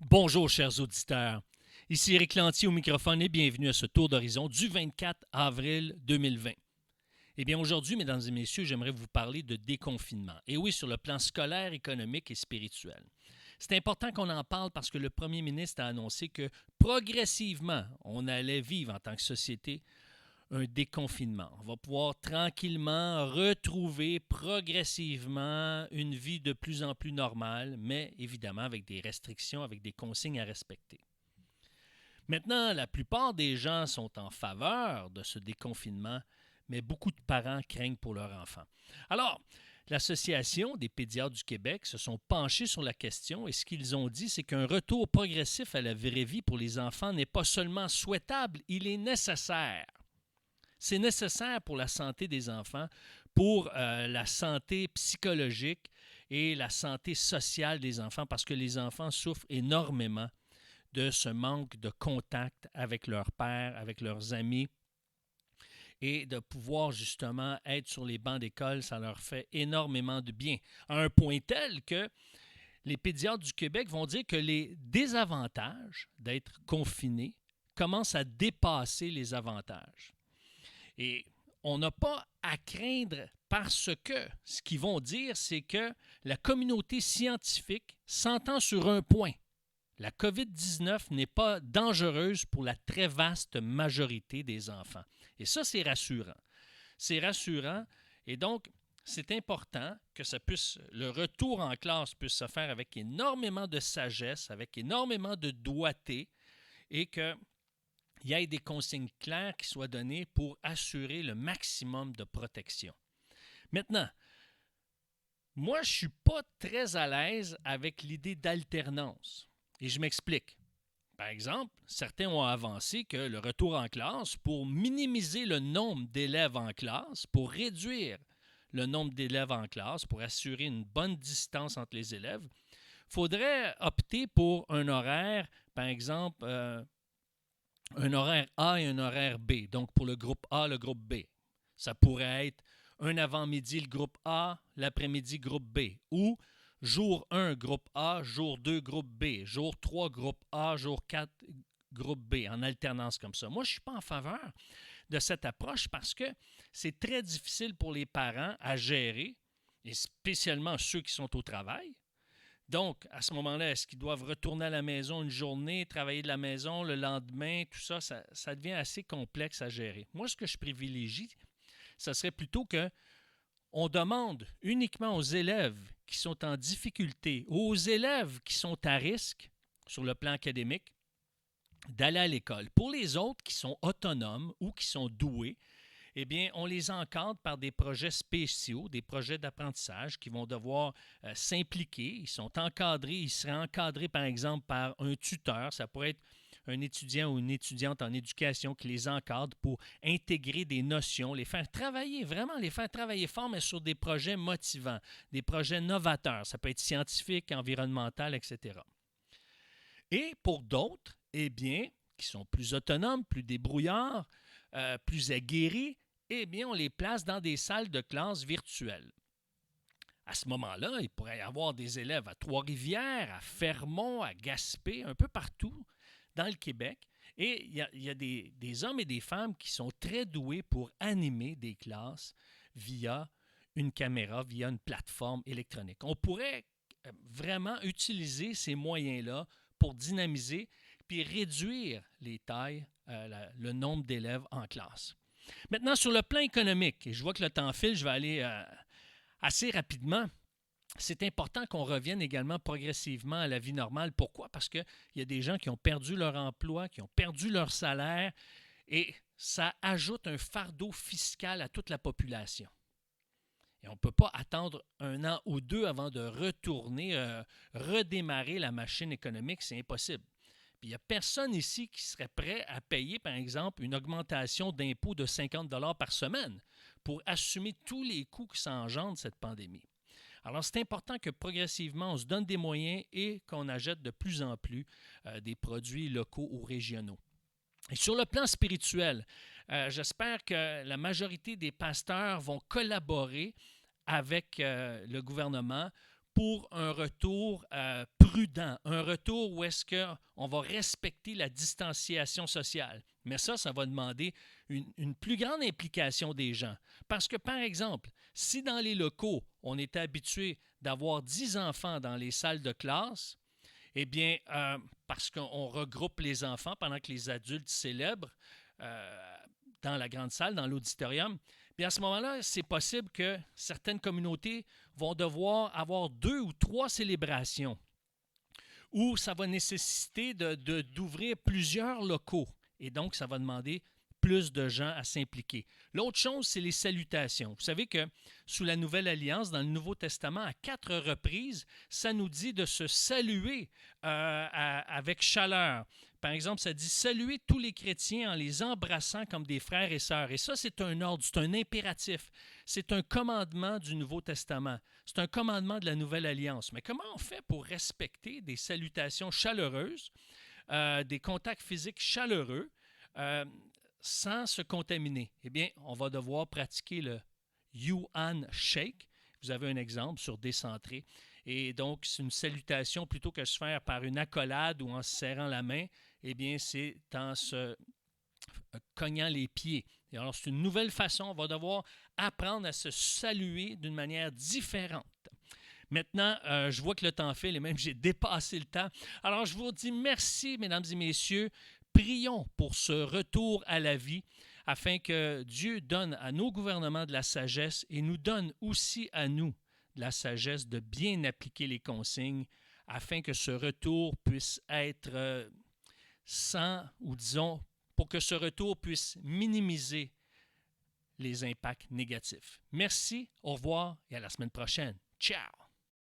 Bonjour, chers auditeurs. Ici Éric Lantier au microphone et bienvenue à ce tour d'horizon du 24 avril 2020. Eh bien, aujourd'hui, mesdames et messieurs, j'aimerais vous parler de déconfinement. Et oui, sur le plan scolaire, économique et spirituel. C'est important qu'on en parle parce que le premier ministre a annoncé que progressivement, on allait vivre en tant que société un déconfinement. On va pouvoir tranquillement retrouver progressivement une vie de plus en plus normale, mais évidemment avec des restrictions, avec des consignes à respecter. Maintenant, la plupart des gens sont en faveur de ce déconfinement, mais beaucoup de parents craignent pour leurs enfants. Alors, l'Association des pédiatres du Québec se sont penchés sur la question et ce qu'ils ont dit, c'est qu'un retour progressif à la vraie vie pour les enfants n'est pas seulement souhaitable, il est nécessaire. C'est nécessaire pour la santé des enfants, pour la santé psychologique et la santé sociale des enfants, parce que les enfants souffrent énormément de ce manque de contact avec leur père, avec leurs amis, et de pouvoir justement être sur les bancs d'école, ça leur fait énormément de bien. À un point tel que les pédiatres du Québec vont dire que les désavantages d'être confinés commencent à dépasser les avantages. Et on n'a pas à craindre parce que ce qu'ils vont dire, c'est que la communauté scientifique s'entend sur un point. La COVID-19 n'est pas dangereuse pour la très vaste majorité des enfants. Et ça, c'est rassurant. C'est rassurant et donc, c'est important que le retour en classe puisse se faire avec énormément de sagesse, avec énormément de doigté et que il y ait des consignes claires qui soient données pour assurer le maximum de protection. Maintenant, moi, je ne suis pas très à l'aise avec l'idée d'alternance. Et je m'explique. Par exemple, certains ont avancé que le retour en classe, pour minimiser le nombre d'élèves en classe, pour réduire le nombre d'élèves en classe, pour assurer une bonne distance entre les élèves, il faudrait opter pour un horaire, par exemple, un horaire A et un horaire B. Donc, pour le groupe A, le groupe B. Ça pourrait être un avant-midi, le groupe A, l'après-midi, groupe B. Ou jour 1, groupe A, jour 2, groupe B. Jour 3, groupe A, jour 4, groupe B, en alternance comme ça. Moi, je ne suis pas en faveur de cette approche parce que c'est très difficile pour les parents à gérer, et spécialement ceux qui sont au travail. Donc, à ce moment-là, est-ce qu'ils doivent retourner à la maison une journée, travailler de la maison le lendemain, tout ça, ça devient assez complexe à gérer. Moi, ce que je privilégie, ce serait plutôt que on demande uniquement aux élèves qui sont en difficulté, aux élèves qui sont à risque sur le plan académique, d'aller à l'école. Pour les autres qui sont autonomes ou qui sont doués, eh bien, on les encadre par des projets spéciaux, des projets d'apprentissage qui vont devoir s'impliquer. Ils sont encadrés, ils seraient encadrés, par exemple, par un tuteur. Ça pourrait être un étudiant ou une étudiante en éducation qui les encadre pour intégrer des notions, les faire travailler, vraiment les faire travailler fort, mais sur des projets motivants, des projets novateurs. Ça peut être scientifique, environnemental, etc. Et pour d'autres, eh bien, qui sont plus autonomes, plus débrouillards, plus aguerris, eh bien, on les place dans des salles de classe virtuelles. À ce moment-là, il pourrait y avoir des élèves à Trois-Rivières, à Fermont, à Gaspé, un peu partout dans le Québec. Et il y a des hommes et des femmes qui sont très doués pour animer des classes via une caméra, via une plateforme électronique. On pourrait vraiment utiliser ces moyens-là pour dynamiser puis réduire les tailles, le nombre d'élèves en classe. Maintenant, sur le plan économique, et je vois que le temps file, je vais aller assez rapidement. C'est important qu'on revienne également progressivement à la vie normale. Pourquoi? Parce qu'il y a des gens qui ont perdu leur emploi, qui ont perdu leur salaire, et ça ajoute un fardeau fiscal à toute la population. Et on ne peut pas attendre un an ou deux avant de retourner, redémarrer la machine économique, c'est impossible. Puis il n'y a personne ici qui serait prêt à payer, par exemple, une augmentation d'impôt de 50 par semaine pour assumer tous les coûts que ça engendre, cette pandémie. Alors, c'est important que progressivement, on se donne des moyens et qu'on achète de plus en plus des produits locaux ou régionaux. Et sur le plan spirituel, j'espère que la majorité des pasteurs vont collaborer avec le gouvernement pour un retour prudent, un retour où est-ce qu'on va respecter la distanciation sociale. Mais ça va demander une plus grande implication des gens. Parce que, par exemple, si dans les locaux, on était habitué d'avoir 10 enfants dans les salles de classe, eh bien, parce qu'on regroupe les enfants pendant que les adultes célèbrent dans la grande salle, dans l'auditorium, bien à ce moment-là, c'est possible que certaines communautés vont devoir avoir 2 ou 3 célébrations où ça va nécessiter d'ouvrir plusieurs locaux. Et donc, ça va demander plus de gens à s'impliquer. L'autre chose, c'est les salutations. Vous savez que sous la Nouvelle Alliance, dans le Nouveau Testament, à 4 reprises, ça nous dit de se saluer avec chaleur. Par exemple, ça dit « Saluez tous les chrétiens en les embrassant comme des frères et sœurs ». Et ça, c'est un ordre, c'est un impératif. C'est un commandement du Nouveau Testament. C'est un commandement de la Nouvelle Alliance. Mais comment on fait pour respecter des salutations chaleureuses, des contacts physiques chaleureux, sans se contaminer? Eh bien, on va devoir pratiquer le You-An Shake. Vous avez un exemple sur Décentré. Et donc, c'est une salutation plutôt que de se faire par une accolade ou en se serrant la main. Eh bien, c'est en se cognant les pieds. Et alors, c'est une nouvelle façon. On va devoir apprendre à se saluer d'une manière différente. Maintenant, je vois que le temps file et même j'ai dépassé le temps. Alors, je vous dis merci, mesdames et messieurs. Prions pour ce retour à la vie afin que Dieu donne à nos gouvernements de la sagesse et nous donne aussi à nous de la sagesse de bien appliquer les consignes afin que ce retour puisse être ou disons, pour que ce retour puisse minimiser les impacts négatifs. Merci, au revoir et à la semaine prochaine. Ciao!